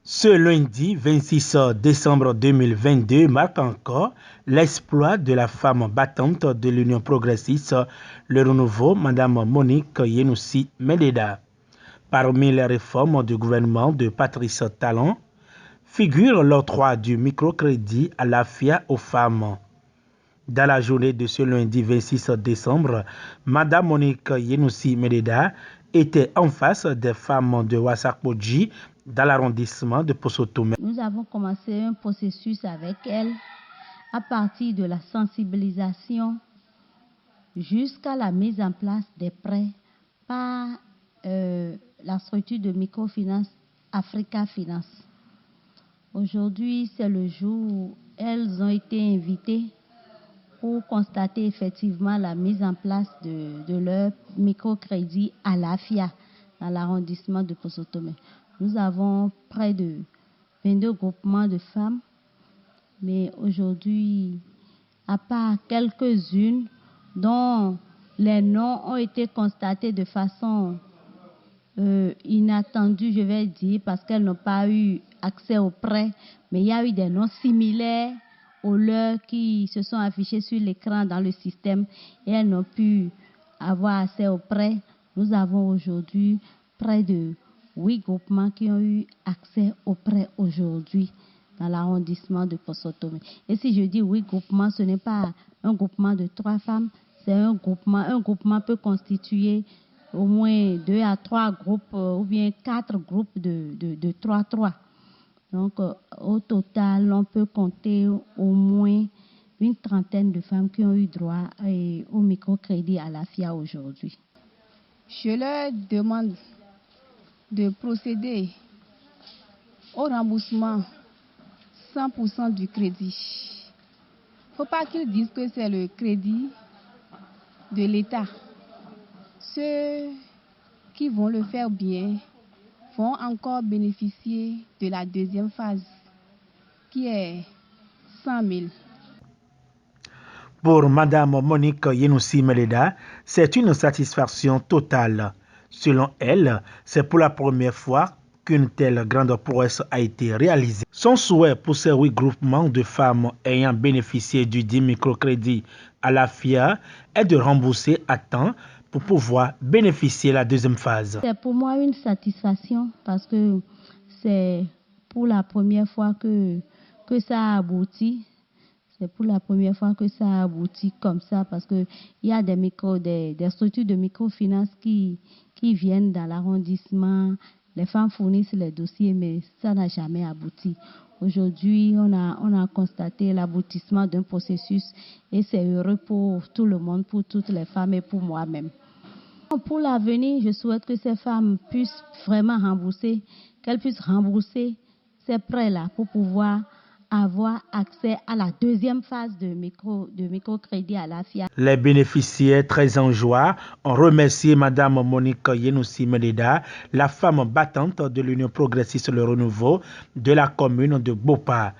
Ce lundi 26 décembre 2022 marque encore l'exploit de la femme battante de l'Union progressiste, le renouveau, Mme Monique Yenoussi Mededa. Parmi les réformes du gouvernement de Patrice Talon, figure l'octroi du microcrédit à l'AFIA aux femmes. Dans la journée de ce lundi 26 décembre, Mme Monique Yenoussi Mededa était en face des femmes de Ouassakpodji dans l'arrondissement de Poso-Tomé. Nous avons commencé un processus avec elle à partir de la sensibilisation jusqu'à la mise en place des prêts par la structure de microfinance Africa Finance. Aujourd'hui, c'est le jour où elles ont été invitées pour constater effectivement la mise en place de leur microcrédit à l'AFIA dans l'arrondissement de Poso-Tomé. Nous avons près de 22 groupements de femmes, mais aujourd'hui, à part quelques-unes dont les noms ont été constatés de façon inattendue, je vais dire, parce qu'elles n'ont pas eu accès aux prêts, mais il y a eu des noms similaires aux leurs qui se sont affichés sur l'écran dans le système et elles n'ont pu avoir accès aux prêts. Nous avons aujourd'hui près de 8 groupements qui ont eu accès aux prêts aujourd'hui dans l'arrondissement de Poso-Tomé. Et si je dis 8 groupements, ce n'est pas un groupement de 3 femmes, c'est un groupement. Un groupement peut constituer au moins 2 à 3 groupes ou bien 4 groupes de 3-3. Donc, au total, on peut compter au moins une trentaine de femmes qui ont eu droit au microcrédit à l'AFIA aujourd'hui. Je leur demande de procéder au remboursement 100% du crédit. Il ne faut pas qu'ils disent que c'est le crédit de l'État. Ceux qui vont le faire bien vont encore bénéficier de la deuxième phase, qui est 100 000. Pour Mme Monique Yenoussi Mededa, c'est une satisfaction totale. Selon elle, c'est pour la première fois qu'une telle grande prouesse a été réalisée. Son souhait pour ces 8 groupements de femmes ayant bénéficié du dit microcrédit à l'AFIA est de rembourser à temps pour pouvoir bénéficier de la deuxième phase. C'est pour moi une satisfaction parce que c'est pour la première fois que ça a abouti. C'est pour la première fois que ça a abouti comme ça parce qu'il y a des structures de microfinance qui viennent dans l'arrondissement. Les femmes fournissent les dossiers, mais ça n'a jamais abouti. Aujourd'hui, on a constaté l'aboutissement d'un processus et c'est heureux pour tout le monde, pour toutes les femmes et pour moi-même. Pour l'avenir, je souhaite que ces femmes puissent vraiment rembourser, qu'elles puissent rembourser ces prêts-là pour pouvoir avoir accès à la deuxième phase de microcrédit à l'AFIA. Les bénéficiaires très en joie ont remercié Mme Monique Yenoussi Mededa, la femme battante de l'Union progressiste Le Renouveau de la commune de Bopa.